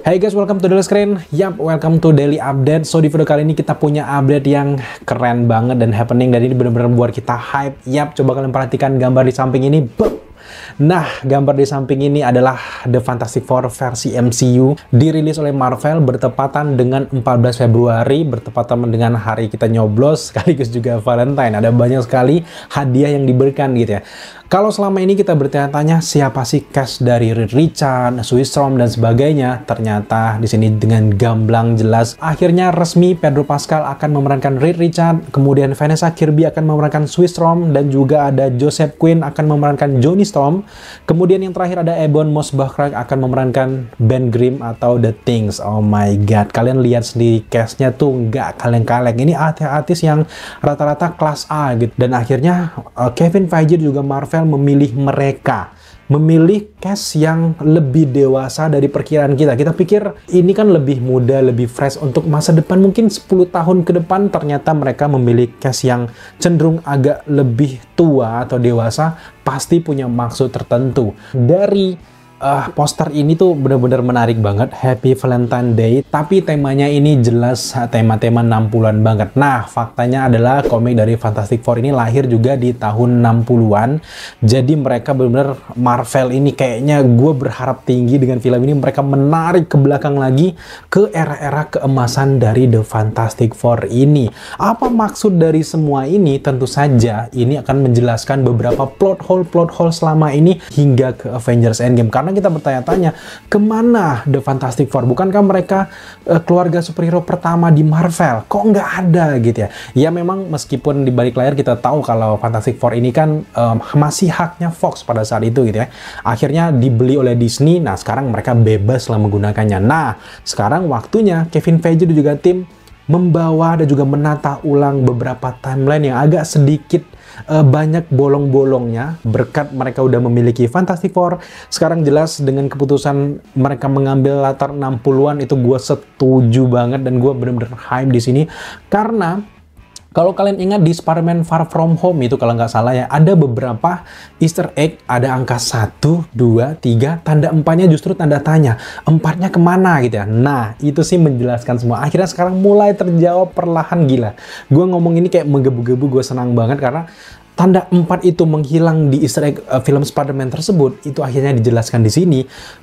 Hey guys, welcome to Daily Screen. Yap, welcome to Daily Update. So di video kali ini kita punya update yang keren banget dan happening, dan ini benar-benar buat kita hype. Yap, coba kalian perhatikan gambar di samping ini. Nah, gambar di samping ini adalah The Fantastic Four versi MCU, dirilis oleh Marvel bertepatan dengan 14 Februari, bertepatan dengan hari kita nyoblos, sekaligus juga Valentine. Ada banyak sekali hadiah yang diberikan gitu ya. Kalau selama ini kita bertanya-tanya siapa sih cast dari Reed Richards, Sue Storm dan sebagainya, ternyata di sini dengan gamblang jelas akhirnya resmi Pedro Pascal akan memerankan Reed Richards, kemudian Vanessa Kirby akan memerankan Sue Storm, dan juga ada Joseph Quinn akan memerankan Johnny Storm. Kemudian yang terakhir ada Ebon Moss-Bachrach akan memerankan Ben Grimm atau The Things. Oh my god, kalian lihat sendiri castnya tuh nggak kaleng-kaleng. Ini artis-artis yang rata-rata kelas A gitu. Dan akhirnya Kevin Feige juga Marvel memilih cast yang lebih dewasa dari perkiraan kita. Kita pikir ini kan lebih muda, lebih fresh untuk masa depan, mungkin 10 tahun ke depan. Ternyata mereka memilih cast yang cenderung agak lebih tua atau dewasa, pasti punya maksud tertentu. Dari poster ini tuh benar-benar menarik banget, Happy Valentine Day, tapi temanya ini jelas tema-tema 60-an banget. Nah, faktanya adalah komik dari Fantastic Four ini lahir juga di tahun 60-an. Jadi mereka benar-benar, Marvel ini kayaknya gue berharap tinggi dengan film ini mereka menarik ke belakang lagi ke era-era keemasan dari The Fantastic Four ini. Apa maksud dari semua ini? Tentu saja ini akan menjelaskan beberapa plot hole selama ini hingga ke Avengers Endgame. Karena kita bertanya-tanya, kemana The Fantastic Four? Bukankah mereka keluarga superhero pertama di Marvel? Kok nggak ada gitu ya? Ya memang meskipun di balik layar kita tahu kalau Fantastic Four ini kan masih haknya Fox pada saat itu gitu ya. Akhirnya dibeli oleh Disney, nah sekarang mereka bebas lah menggunakannya. Nah, sekarang waktunya Kevin Feige dan juga tim membawa dan juga menata ulang beberapa timeline yang agak sedikit banyak bolong-bolongnya berkat mereka udah memiliki Fantastic Four. Sekarang jelas dengan keputusan mereka mengambil latar 60-an itu gue setuju banget, dan gue bener-bener hype di sini karena kalau kalian ingat di Spider-Man Far From Home itu kalau nggak salah ya, ada beberapa Easter egg, ada angka 1, 2, 3, tanda 4-nya justru tanda tanya. 4-nya kemana gitu ya. Nah, itu sih menjelaskan semua. Akhirnya sekarang mulai terjawab perlahan, gila. Gue ngomong ini kayak menggebu-gebu, gue senang banget karena tanda 4 itu menghilang di Easter egg film Spider-Man tersebut, itu akhirnya dijelaskan di sini.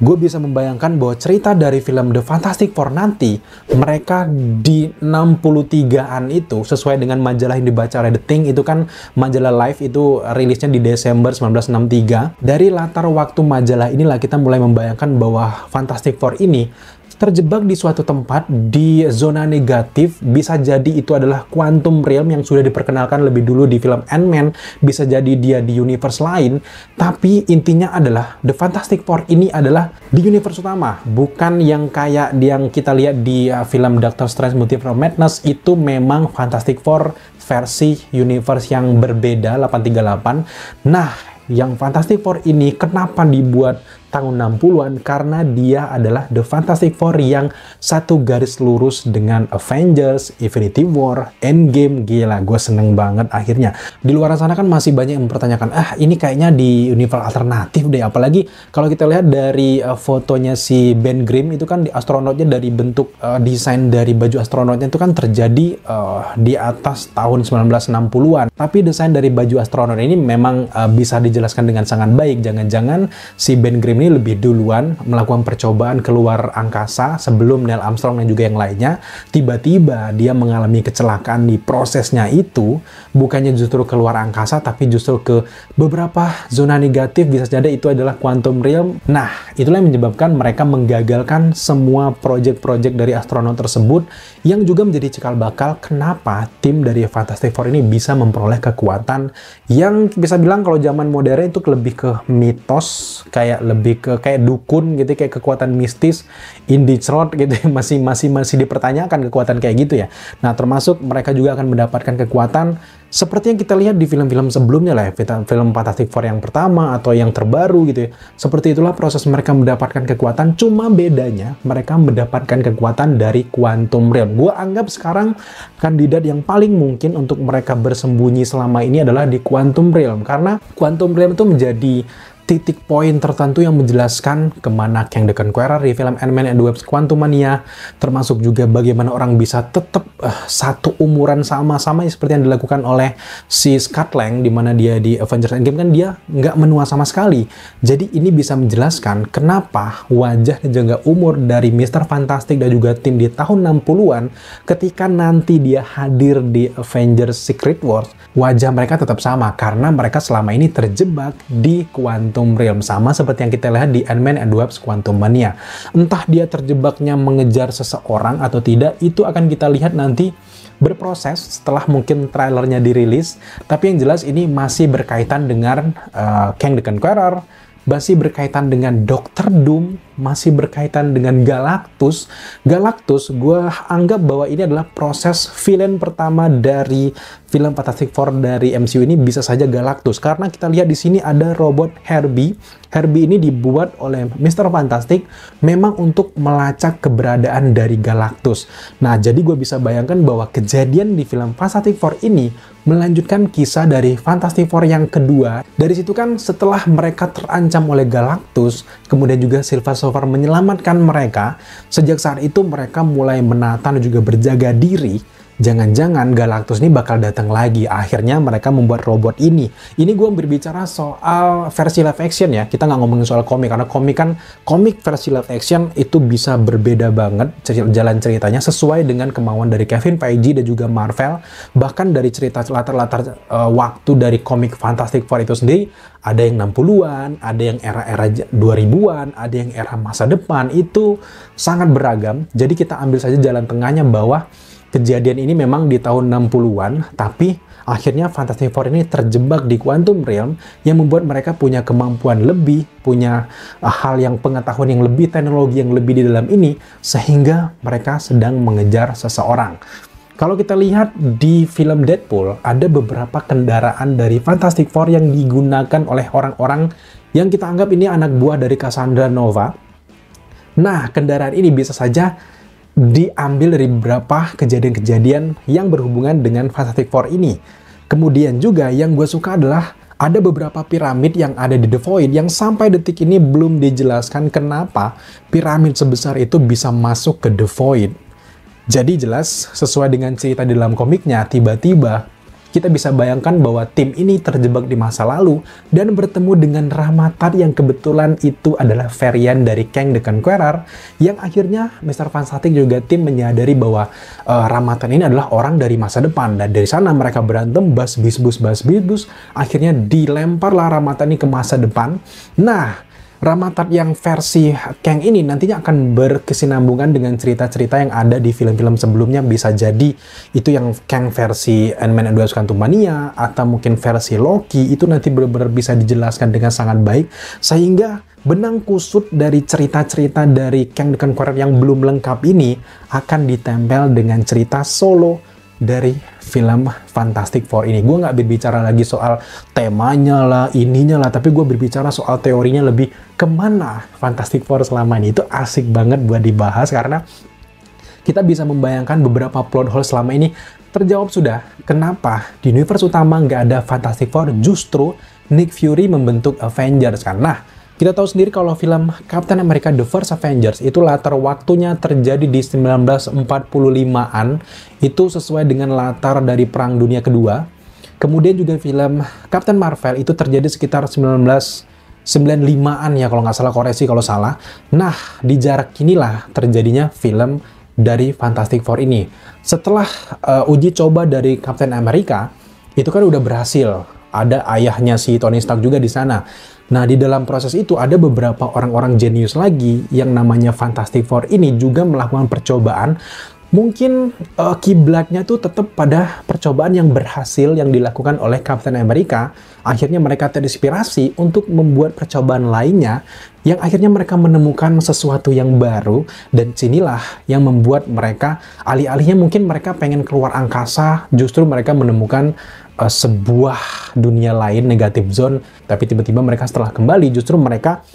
Gue bisa membayangkan bahwa cerita dari film The Fantastic Four nanti, mereka di 63-an itu, sesuai dengan majalah yang dibaca oleh The Thing, itu kan majalah Life itu rilisnya di Desember 1963. Dari latar waktu majalah inilah kita mulai membayangkan bahwa Fantastic Four ini terjebak di suatu tempat di zona negatif. Bisa jadi itu adalah Quantum Realm yang sudah diperkenalkan lebih dulu di film Ant-Man, bisa jadi dia di universe lain, tapi intinya adalah The Fantastic Four ini adalah di universe utama, bukan yang kayak yang kita lihat di film Doctor Strange Multiverse of Madness. Itu memang Fantastic Four versi universe yang berbeda, 838. Nah, yang Fantastic Four ini kenapa dibuat tahun 60-an? Karena dia adalah The Fantastic Four yang satu garis lurus dengan Avengers, Infinity War, Endgame. Gila, gue seneng banget akhirnya. Di luar sana kan masih banyak yang mempertanyakan, ini kayaknya di universe alternatif deh. Apalagi kalau kita lihat dari fotonya si Ben Grimm itu kan di astronotnya, dari bentuk desain dari baju astronotnya itu kan terjadi di atas tahun 1960-an. Tapi desain dari baju astronot ini memang bisa dijelaskan dengan sangat baik. Jangan-jangan si Ben Grimm ini lebih duluan melakukan percobaan keluar angkasa sebelum Neil Armstrong dan juga yang lainnya. Tiba-tiba dia mengalami kecelakaan di prosesnya itu, bukannya justru keluar angkasa, tapi justru ke beberapa zona negatif. Bisa jadi itu adalah Quantum Realm. Nah, itulah yang menyebabkan mereka menggagalkan semua proyek-proyek dari astronot tersebut, yang juga menjadi cikal bakal kenapa tim dari Fantastic Four ini bisa memperoleh kekuatan yang bisa bilang kalau zaman modern itu lebih ke mitos, kayak lebih ke kayak dukun gitu, kayak kekuatan mistis, indie slot gitu, masih dipertanyakan kekuatan kayak gitu ya. Nah, termasuk mereka juga akan mendapatkan kekuatan seperti yang kita lihat di film-film sebelumnya lah, film Fantastic Four yang pertama atau yang terbaru gitu ya. Seperti itulah proses mereka mendapatkan kekuatan, cuma bedanya mereka mendapatkan kekuatan dari Quantum Realm. Gue anggap sekarang kandidat yang paling mungkin untuk mereka bersembunyi selama ini adalah di Quantum Realm, karena Quantum Realm itu menjadi titik poin tertentu yang menjelaskan kemana Kang the Conqueror di film Ant-Man and the Wasp: Quantumania, termasuk juga bagaimana orang bisa tetap satu umuran sama-sama seperti yang dilakukan oleh si Scott Lang, di mana dia di Avengers Endgame kan dia nggak menua sama sekali. Jadi ini bisa menjelaskan kenapa wajah dan juga umur dari Mr. Fantastic dan juga tim di tahun 60-an ketika nanti dia hadir di Avengers Secret Wars, wajah mereka tetap sama karena mereka selama ini terjebak di Quantum Realm, sama seperti yang kita lihat di Ant-Man and the Wasp: Quantumania. Entah dia terjebaknya mengejar seseorang atau tidak, itu akan kita lihat nanti berproses setelah mungkin trailernya dirilis. Tapi yang jelas ini masih berkaitan dengan Kang the Conqueror, masih berkaitan dengan Dr. Doom, masih berkaitan dengan Galactus. Galactus, gue anggap bahwa ini adalah proses villain pertama dari film Fantastic Four dari MCU ini, bisa saja Galactus. Karena kita lihat di sini ada robot Herbie. Herbie ini dibuat oleh Mr. Fantastic memang untuk melacak keberadaan dari Galactus. Nah, jadi gue bisa bayangkan bahwa kejadian di film Fantastic Four ini melanjutkan kisah dari Fantastic Four yang kedua. Dari situ kan setelah mereka terancam oleh Galactus, kemudian juga Silver Surfer menyelamatkan mereka, sejak saat itu mereka mulai menata dan juga berjaga diri. Jangan-jangan Galactus ini bakal datang lagi. Akhirnya mereka membuat robot ini. Ini gue berbicara soal versi live action ya. Kita nggak ngomongin soal komik, karena komik versi live action itu bisa berbeda banget jalan ceritanya sesuai dengan kemauan dari Kevin Feige dan juga Marvel. Bahkan dari cerita latar-latar waktu dari komik Fantastic Four itu sendiri, ada yang 60-an, ada yang era-era 2000-an, ada yang era masa depan, itu sangat beragam. Jadi kita ambil saja jalan tengahnya bahwa kejadian ini memang di tahun 60-an, tapi akhirnya Fantastic Four ini terjebak di Quantum Realm yang membuat mereka punya kemampuan lebih, punya hal yang pengetahuan yang lebih, teknologi yang lebih di dalam ini, sehingga mereka sedang mengejar seseorang. Kalau kita lihat di film Deadpool, ada beberapa kendaraan dari Fantastic Four yang digunakan oleh orang-orang yang kita anggap ini anak buah dari Cassandra Nova. Nah, kendaraan ini bisa saja diambil dari beberapa kejadian-kejadian yang berhubungan dengan Fantastic Four ini. Kemudian juga yang gue suka adalah ada beberapa piramid yang ada di The Void yang sampai detik ini belum dijelaskan kenapa piramid sebesar itu bisa masuk ke The Void. Jadi jelas sesuai dengan cerita di dalam komiknya, tiba-tiba kita bisa bayangkan bahwa tim ini terjebak di masa lalu dan bertemu dengan Ramattar yang kebetulan itu adalah varian dari Kang the Conqueror, yang akhirnya Mr. Fantastic juga tim menyadari bahwa Ramattar ini adalah orang dari masa depan, dan dari sana mereka berantem bas-bis-bus, akhirnya dilemparlah Ramattar ini ke masa depan. Nah, Ramattar yang versi Kang ini nantinya akan berkesinambungan dengan cerita-cerita yang ada di film-film sebelumnya. Bisa jadi itu yang Kang versi Ant-Man and the Wasp: Quantumania, atau mungkin versi Loki, itu nanti benar-benar bisa dijelaskan dengan sangat baik, sehingga benang kusut dari cerita-cerita dari Kang the Conqueror yang belum lengkap ini akan ditempel dengan cerita solo dari film Fantastic Four ini. Gue nggak berbicara lagi soal temanya lah, ininya lah, tapi gue berbicara soal teorinya lebih kemana Fantastic Four selama ini. Itu asik banget buat dibahas karena kita bisa membayangkan beberapa plot hole selama ini terjawab sudah. Kenapa di universe utama nggak ada Fantastic Four, justru Nick Fury membentuk Avengers kan? Nah, kita tahu sendiri kalau film Captain America The First Avengers itu latar waktunya terjadi di 1945-an, itu sesuai dengan latar dari Perang Dunia Kedua. Kemudian juga film Captain Marvel itu terjadi sekitar 1995-an ya kalau nggak salah, koreksi kalau salah. Nah, di jarak inilah terjadinya film dari Fantastic Four ini. Setelah uji coba dari Captain America, itu kan udah berhasil. Ada ayahnya si Tony Stark juga di sana. Nah, di dalam proses itu ada beberapa orang-orang jenius lagi yang namanya Fantastic Four ini juga melakukan percobaan. Mungkin kiblatnya tuh tetap pada percobaan yang berhasil yang dilakukan oleh Captain America. Akhirnya mereka terinspirasi untuk membuat percobaan lainnya yang akhirnya mereka menemukan sesuatu yang baru, dan sinilah yang membuat mereka alih-alihnya mungkin mereka pengen keluar angkasa, justru mereka menemukan sebuah dunia lain, negative zone, tapi tiba-tiba mereka setelah kembali justru mereka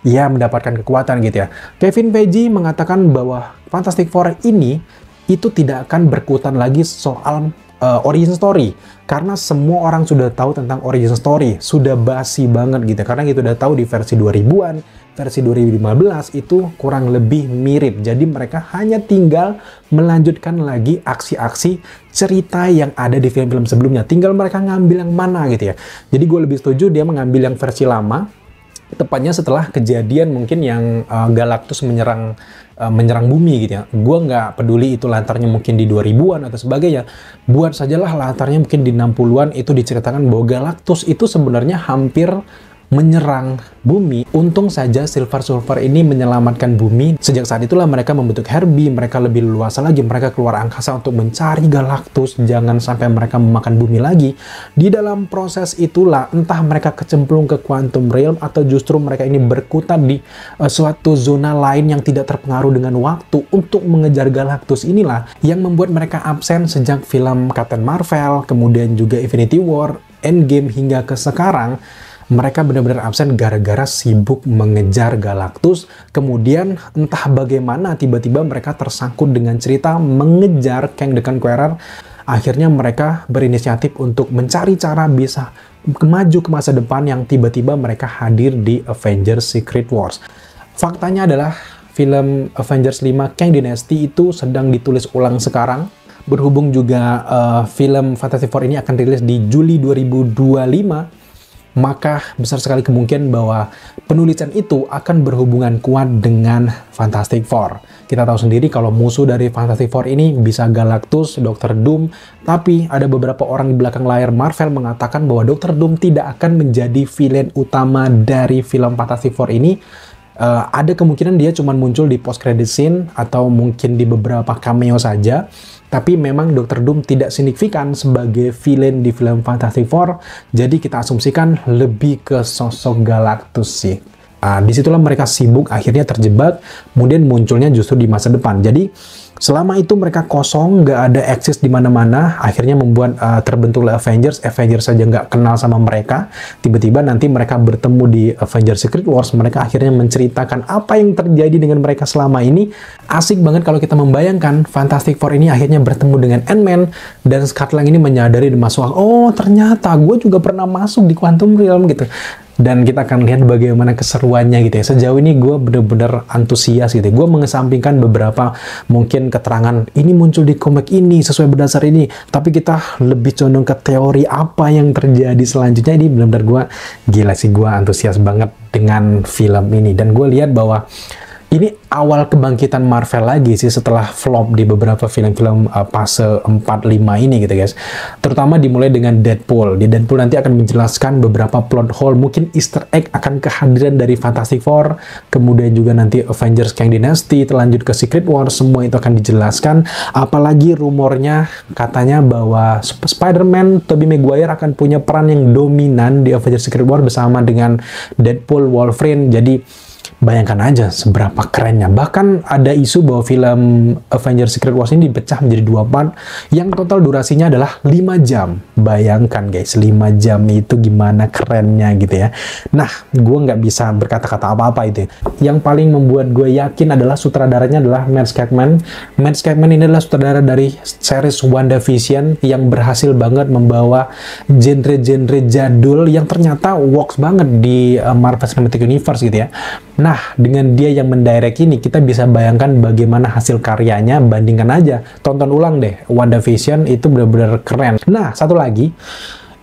ya mendapatkan kekuatan gitu ya. Kevin Feige mengatakan bahwa Fantastic Four ini itu tidak akan berkutan lagi soal origin story. Karena semua orang sudah tahu tentang origin story, sudah basi banget gitu. Karena kita udah tahu di versi 2000-an, versi 2015 itu kurang lebih mirip. Jadi mereka hanya tinggal melanjutkan lagi aksi-aksi cerita yang ada di film-film sebelumnya. Tinggal mereka ngambil yang mana gitu ya. Jadi gue lebih setuju dia mengambil yang versi lama, tepatnya setelah kejadian mungkin yang Galactus menyerang bumi gitu ya. Gue nggak peduli itu latarnya mungkin di 2000-an atau sebagainya. Buat sajalah latarnya mungkin di 60-an, itu diceritakan bahwa Galactus itu sebenarnya hampir menyerang bumi. Untung saja Silver Surfer ini menyelamatkan bumi. Sejak saat itulah mereka membentuk Herbie, mereka lebih luasa lagi, mereka keluar angkasa untuk mencari Galactus, jangan sampai mereka memakan bumi lagi. Di dalam proses itulah, entah mereka kecemplung ke Quantum Realm atau justru mereka ini berkutat di suatu zona lain yang tidak terpengaruh dengan waktu untuk mengejar Galactus. Inilah yang membuat mereka absen sejak film Captain Marvel, kemudian juga Infinity War, Endgame hingga ke sekarang. Mereka benar-benar absen gara-gara sibuk mengejar Galactus. Kemudian entah bagaimana tiba-tiba mereka tersangkut dengan cerita mengejar Kang the Conqueror. Akhirnya mereka berinisiatif untuk mencari cara bisa maju ke masa depan yang tiba-tiba mereka hadir di Avengers Secret Wars. Faktanya adalah film Avengers 5 Kang Dynasty itu sedang ditulis ulang sekarang. Berhubung juga film Fantastic Four ini akan rilis di Juli 2025, maka besar sekali kemungkinan bahwa penulisan itu akan berhubungan kuat dengan Fantastic Four. Kita tahu sendiri kalau musuh dari Fantastic Four ini bisa Galactus, Dr. Doom, tapi ada beberapa orang di belakang layar Marvel mengatakan bahwa Dr. Doom tidak akan menjadi villain utama dari film Fantastic Four ini. Ada kemungkinan dia cuma muncul di post credit scene atau mungkin di beberapa cameo saja. Tapi memang Dr. Doom tidak signifikan sebagai villain di film Fantastic Four, jadi kita asumsikan lebih ke sosok Galactus sih. Disitulah mereka sibuk, akhirnya terjebak, kemudian munculnya justru di masa depan. Jadi selama itu mereka kosong, nggak ada eksis di mana-mana, akhirnya membuat terbentuklah Avengers saja nggak kenal sama mereka. Tiba-tiba nanti mereka bertemu di Avengers Secret Wars, mereka akhirnya menceritakan apa yang terjadi dengan mereka selama ini. Asik banget kalau kita membayangkan Fantastic Four ini akhirnya bertemu dengan Ant-Man, dan Scott Lang ini menyadari dan masuk, oh ternyata gue juga pernah masuk di Quantum Realm gitu. Dan kita akan lihat bagaimana keseruannya gitu ya. Sejauh ini gue bener-bener antusias gitu ya. Gue mengesampingkan beberapa mungkin keterangan ini muncul di komik ini sesuai berdasar ini, tapi kita lebih condong ke teori apa yang terjadi selanjutnya. Ini benar-benar gue gila sih, gue antusias banget dengan film ini. Dan gue lihat bahwa ini awal kebangkitan Marvel lagi sih setelah flop di beberapa film-film fase 4-5 ini gitu guys. Terutama dimulai dengan Deadpool. Di Deadpool nanti akan menjelaskan beberapa plot hole, mungkin easter egg akan kehadiran dari Fantastic Four, kemudian juga nanti Avengers Kang Dynasty, terlanjut ke Secret Wars, semua itu akan dijelaskan. Apalagi rumornya katanya bahwa Spider-Man Tobey Maguire akan punya peran yang dominan di Avengers Secret Wars bersama dengan Deadpool, Wolverine. Jadi bayangkan aja seberapa kerennya. Bahkan ada isu bahwa film Avengers Secret Wars ini dipecah menjadi 2 part yang total durasinya adalah 5 jam. Bayangkan guys, 5 jam itu gimana kerennya gitu ya. Nah, gue nggak bisa berkata-kata apa-apa itu. Yang paling membuat gue yakin adalah sutradaranya adalah Matt Shakman. Matt Shakman ini adalah sutradara dari series WandaVision yang berhasil banget membawa genre-genre jadul yang ternyata works banget di Marvel Cinematic Universe gitu ya. Nah, dengan dia yang mendirect ini, kita bisa bayangkan bagaimana hasil karyanya. Bandingkan aja, tonton ulang deh, WandaVision itu benar-benar keren. Nah, satu lagi,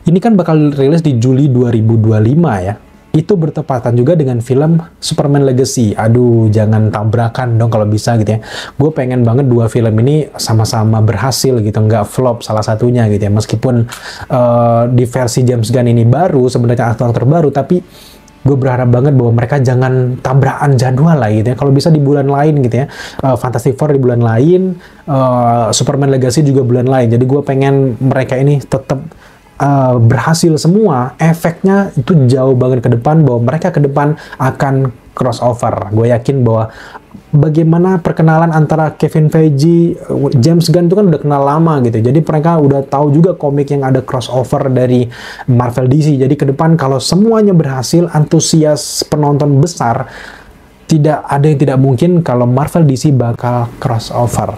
ini kan bakal rilis di Juli 2025 ya. Itu bertepatan juga dengan film Superman Legacy. Aduh, jangan tabrakan dong kalau bisa gitu ya. Gue pengen banget 2 film ini sama-sama berhasil gitu, nggak flop salah satunya gitu ya. Meskipun di versi James Gunn ini baru, sebenarnya aktor baru, tapi gue berharap banget bahwa mereka jangan tabrakan jadwal lah gitu ya. Kalau bisa di bulan lain gitu ya. Fantastic Four di bulan lain, Superman Legacy juga bulan lain. Jadi gue pengen mereka ini tetap berhasil semua. Efeknya itu jauh banget ke depan, bahwa mereka ke depan akan crossover. Gue yakin bahwa bagaimana perkenalan antara Kevin Feige, James Gunn itu kan udah kenal lama gitu. Jadi mereka udah tahu juga komik yang ada crossover dari Marvel DC. Jadi ke depan kalau semuanya berhasil, antusias penonton besar, tidak ada yang tidak mungkin kalau Marvel DC bakal crossover.